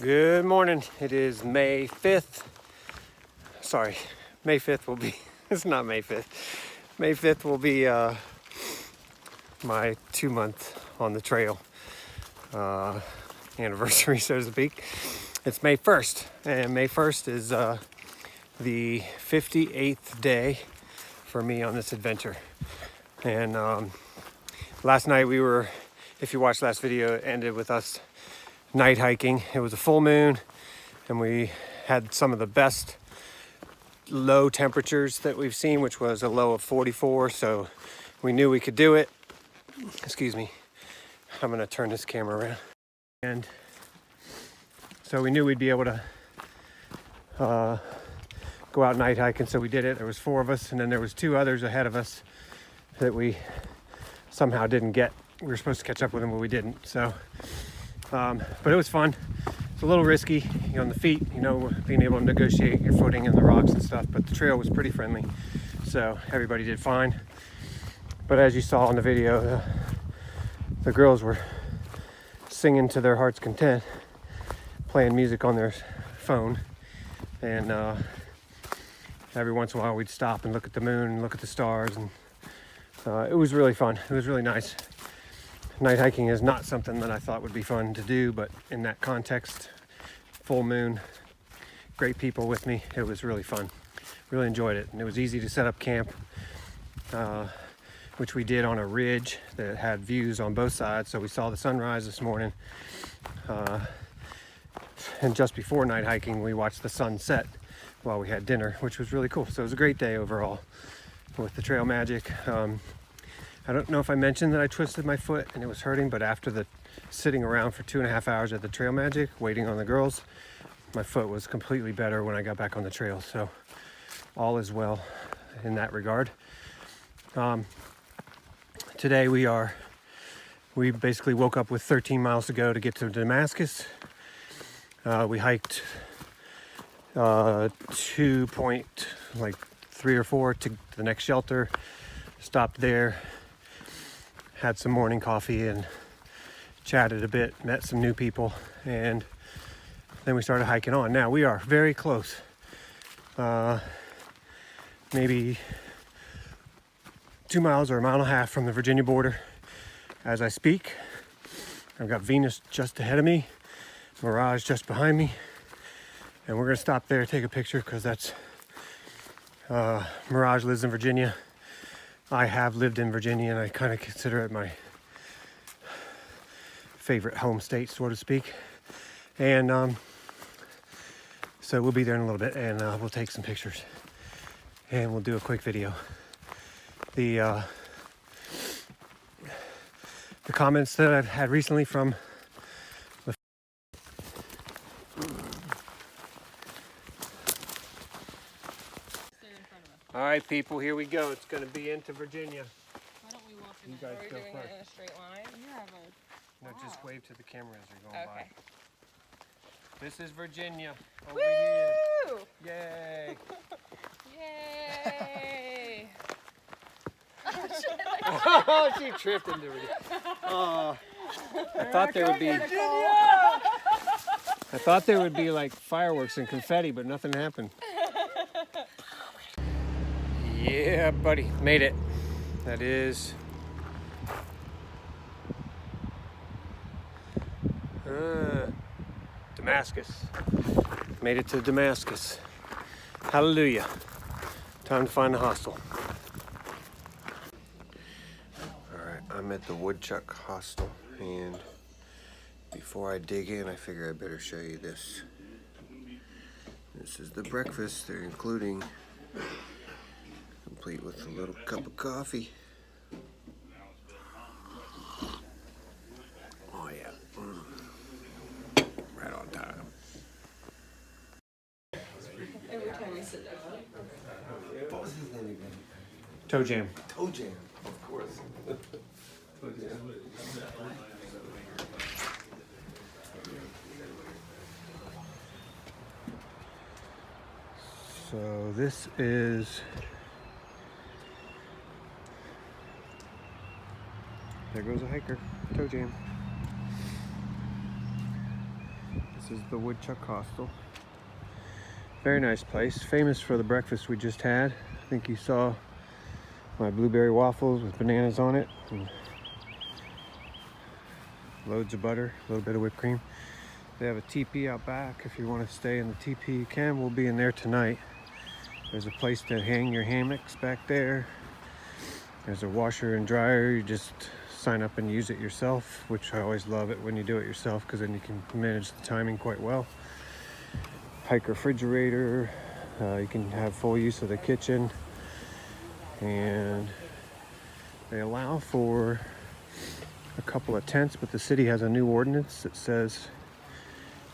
Good morning. It is May 5th. Sorry, May 5th will be, it's not May 5th. May 5th will be my 2-month on the trail anniversary, so to speak. It's May 1st, and May 1st is the 58th day for me on this adventure. And last night we were, if you watched last video, it ended with us night hiking. It was a full moon and we had some of the best low temperatures that we've seen, which was a low of 44, so we knew we could do it. Excuse me, I'm gonna turn this camera around. And so we knew we'd be able to go out night hiking, so we did it. There was 4 of us, and then there was 2 others ahead of us that we somehow didn't get. We were supposed to catch up with them, but we didn't. So but it was fun. It's a little risky on the feet, you know, being able to negotiate your footing in the rocks and stuff, but the trail was pretty friendly, so everybody did fine. But as you saw in the video, the girls were singing to their heart's content, playing music on their phone, and every once in a while we'd stop and look at the moon and look at the stars, and it was really fun. It was really nice. Night hiking is not something that I thought would be fun to do, but in that context, full moon, great people with me, it was really fun. Really enjoyed it, and it was easy to set up camp, which we did on a ridge that had views on both sides. So we saw the sunrise this morning, and just before night hiking, we watched the sunset while we had dinner, which was really cool. So it was a great day overall with the trail magic. I don't know if I mentioned that I twisted my foot and it was hurting, but after the sitting around for 2.5 hours at the trail magic, waiting on the girls, my foot was completely better when I got back on the trail. So all is well in that regard. Today we basically woke up with 13 miles to go to get to Damascus. We hiked 3 or 4 to the next shelter, stopped there, had some morning coffee and chatted a bit, met some new people, and then we started hiking on. Now we are very close, maybe 2 miles or 1.5 miles from the Virginia border as I speak. I've got Venus just ahead of me, Mirage just behind me, and we're gonna stop there, take a picture, because that's Mirage lives in Virginia. I have lived in Virginia, and I kind of consider it my favorite home state, so to speak. And so we'll be there in a little bit, and we'll take some pictures, and we'll do a quick video. The comments that I've had recently from the all right, people, here we go. It's going to be into Virginia. Why don't we walk in? You guys Are we go doing first. it in a straight line? You have a... No, Wow. just wave to the camera as you're going Okay. by. This is Virginia. Over Woo! here. Yay! Yay! Oh, she tripped into it. Oh, I thought there would be like fireworks and confetti, but nothing happened. Yeah, buddy, made it. That is Damascus. Made it to Damascus. Hallelujah. Time to find the hostel. Alright, I'm at the Woodchuck Hostel, and before I dig in, I figure I better show you this. This is the breakfast they're including, complete with a little cup of coffee. Oh yeah, right on time. Every time we sit down. What was his name again? Toe jam. Toe Jam, of course. Toe Jam. So this is, there goes a hiker, toe jam. This This is the Woodchuck Hostel. Very nice place, famous for the breakfast we just had. I think you saw my blueberry waffles with bananas on it, and loads of butter, a little bit of whipped cream. They have a teepee out back. If you want to stay in the teepee, you can. We'll be in there tonight. There's a place to hang your hammocks back there. There's a washer and dryer. You just sign up and use it yourself, which I always love it when you do it yourself, because then you can manage the timing quite well. Hike refrigerator. You can have full use of the kitchen. And they allow for a couple of tents, but the city has a new ordinance that says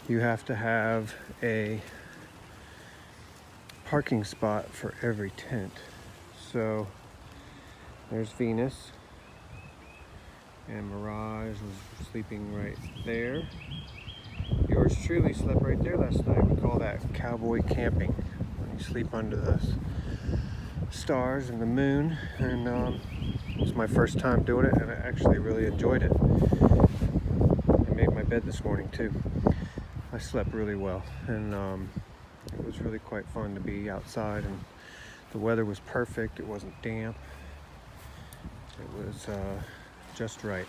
you have to have a parking spot for every tent. So there's Venus, and Mirage was sleeping right there. Yours truly slept right there last night. We call that cowboy camping, when you sleep under the stars and the moon. And it was my first time doing it, and I actually really enjoyed it. I made my bed this morning too. I slept really well, and it was really quite fun to be outside, and the weather was perfect. It wasn't damp. It was just right.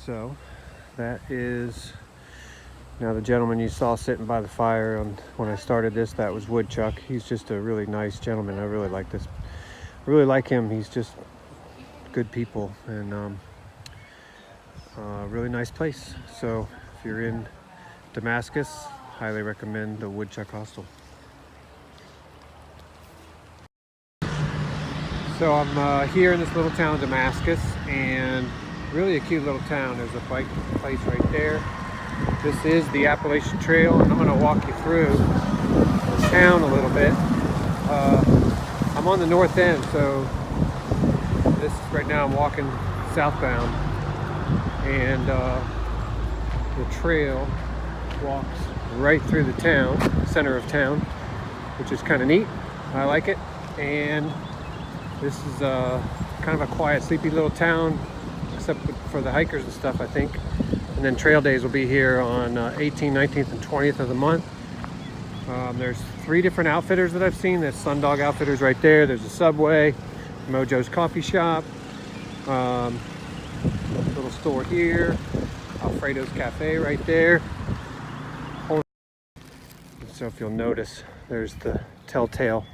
So that is, now the gentleman you saw sitting by the fire when I started this, that was Woodchuck. He's just a really nice gentleman. I really like this. I really like him. He's just good people, and really nice place. So if you're in Damascus, highly recommend the Woodchuck Hostel. So I'm here in this little town, Damascus, and really a cute little town. There's a bike place right there. This is the Appalachian Trail, and I'm going to walk you through the town a little bit. I'm on the north end, so this right now I'm walking southbound, and the trail walks right through the town, center of town, which is kind of neat. I like it. And this is kind of a quiet, sleepy little town, except for the hikers and stuff, I think. And then trail days will be here on 18th, 19th, and 20th of the month. There's 3 different outfitters that I've seen. There's Sundog Outfitters right there. There's a Subway, Mojo's Coffee Shop, little store here, Alfredo's Cafe right there. So if you'll notice, there's the telltale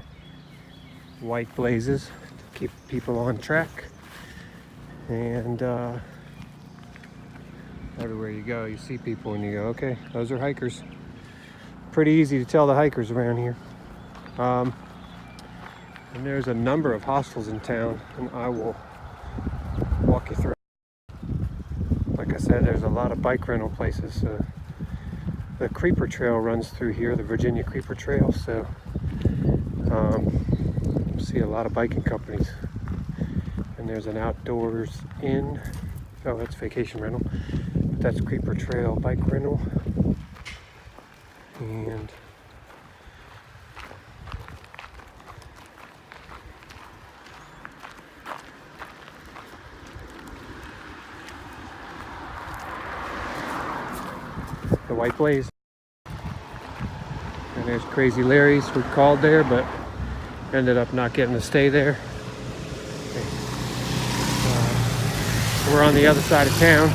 white blazes to keep people on track. And everywhere you go, you see people and you go, okay, those are hikers. Pretty easy to tell the hikers around here. And there's a number of hostels in town, and I will walk you through. Like I said, there's a lot of bike rental places. The Creeper Trail runs through here, the Virginia Creeper Trail, so see a lot of biking companies. And there's an outdoors inn. Oh, that's vacation rental, but that's Creeper Trail bike rental. And the White Blaze. And there's Crazy Larry's, we called there, but ended up not getting to stay there. We're on the other side of town,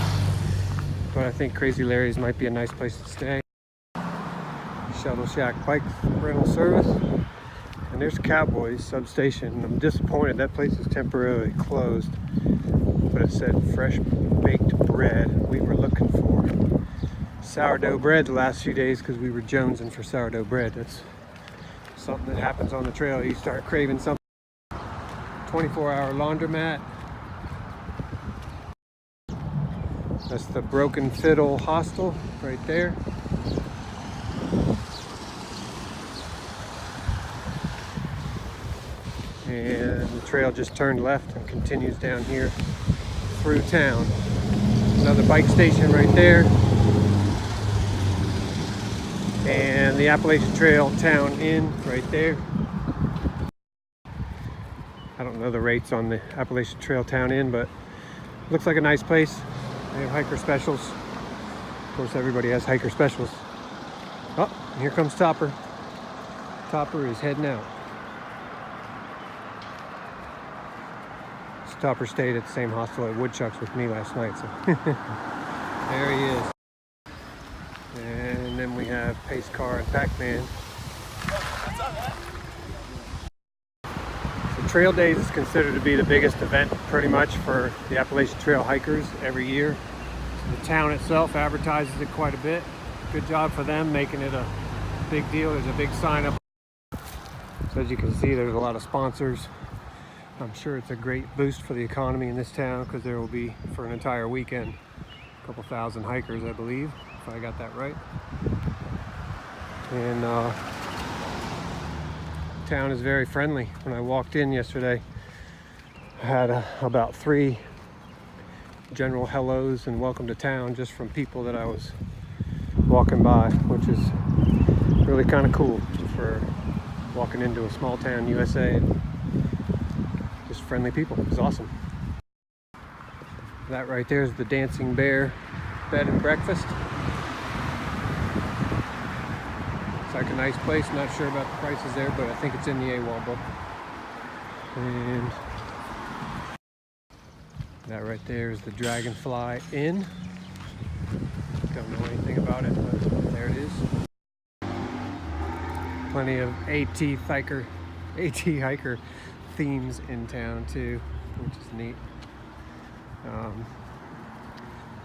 but I think Crazy Larry's might be a nice place to stay. Shuttle Shack bike rental service. And there's Cowboys substation. I'm disappointed that place is temporarily closed, but it said fresh baked bread. We were looking for sourdough bread the last few days because we were jonesing for sourdough bread. That's something that happens on the trail. You start craving something. 24-hour laundromat. That's the Broken Fiddle Hostel right there. And the trail just turned left and continues down here through town. Another bike station right there. And the Appalachian Trail Town Inn right there. I don't know the rates on the Appalachian Trail Town Inn, but looks like a nice place. They have hiker specials. course, everybody has hiker specials. Oh, here comes Topper. Topper is heading out. So Topper stayed at the same hostel at Woodchuck's with me last night. So there he is. And then we have Pace Car and Pac-Man. So Trail Days is considered to be the biggest event pretty much for the Appalachian Trail hikers every year. So the town itself advertises it quite a bit. Good job for them making it a big deal. There's a big sign up. So as you can see, there's a lot of sponsors. I'm sure it's a great boost for the economy in this town because there will be, for an entire weekend, a couple thousand hikers, I believe, if I got that right. And town is very friendly. When I walked in yesterday, I had about 3 general hellos and welcome to town just from people that I was walking by, which is really kind of cool for walking into a small town USA and just friendly people. It's awesome. That right there is the Dancing Bear bed and breakfast. It's like a nice place. Not sure about the prices there, but I think it's in the AWOL book. And that right there is the Dragonfly Inn. Don't know anything about it, but there it is. Plenty of AT hiker themes in town too, which is neat.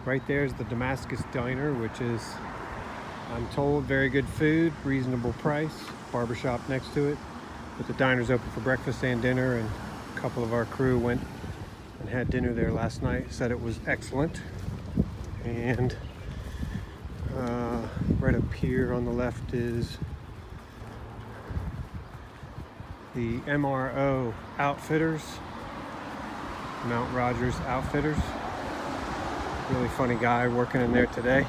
Right there is the Damascus Diner, which is, I'm told, very good food, reasonable price, barbershop next to it. But the diner's open for breakfast and dinner, and a couple of our crew went and had dinner there last night, said it was excellent. And right up here on the left is the Mro Outfitters, Mount Rogers Outfitters. Really funny guy working in there today.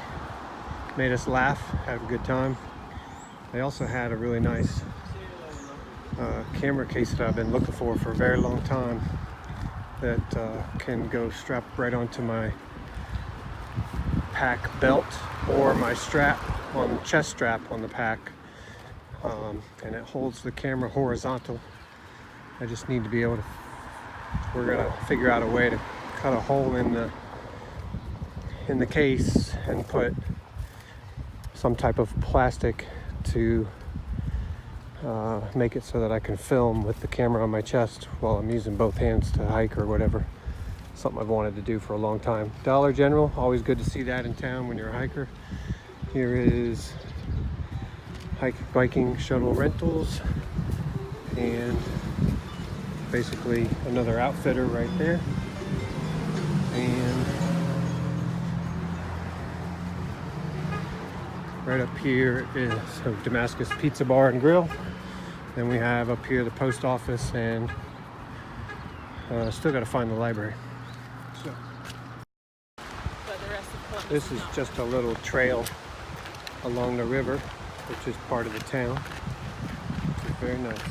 Made us laugh, had a good time. They also had a really nice camera case that I've been looking for a very long time that can go strapped right onto my pack belt or my strap on the chest strap on the pack. And it holds the camera horizontal. I just need to be able to, we're gonna figure out a way to cut a hole in the case and put some type of plastic to make it so that I can film with the camera on my chest while I'm using both hands to hike or whatever. Something I've wanted to do for a long time. Dollar General, always good to see that in town when you're a hiker. Here is biking shuttle rentals, and basically another outfitter right there. And right up here is Damascus Pizza Bar and Grill. Then we have up here the post office, and still got to find the library. So this is just a little trail along the river, which is part of the town, which is very nice.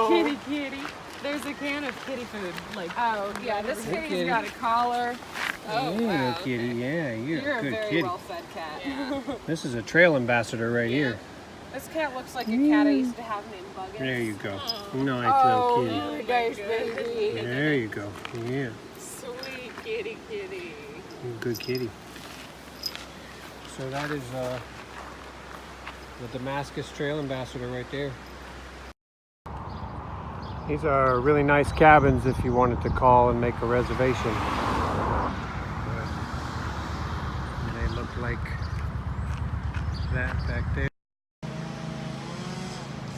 Kitty, kitty. There's a can of kitty food. Like, oh yeah, this kitty's kitty. got a collar. Oh Yeah, wow. kitty, yeah, you're a good very kitty. well-fed cat. Yeah. This is a trail ambassador right here. This cat looks like a cat I used to have named Buggins. There you go. Oh. Nice little kitty. Oh, nice baby. There you go. Yeah, Sweet kitty, kitty. good kitty. So that is the Damascus Trail Ambassador right there. These are really nice cabins if you wanted to call and make a reservation. They look like that back there.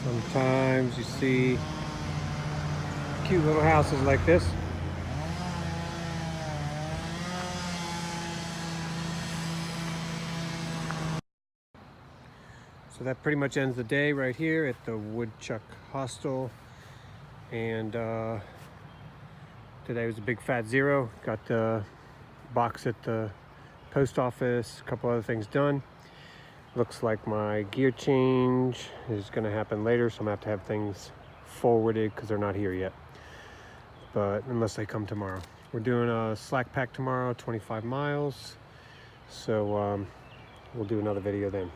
Sometimes you see cute little houses like this. So that pretty much ends the day right here at the Woodchuck Hostel. And today was a big fat zero. Got the box at the post office, a couple other things done. Looks like my gear change is going to happen later, so I'm going to have things forwarded because they're not here yet. But unless they come tomorrow. We're doing a slack pack tomorrow, 25 miles. So we'll do another video then.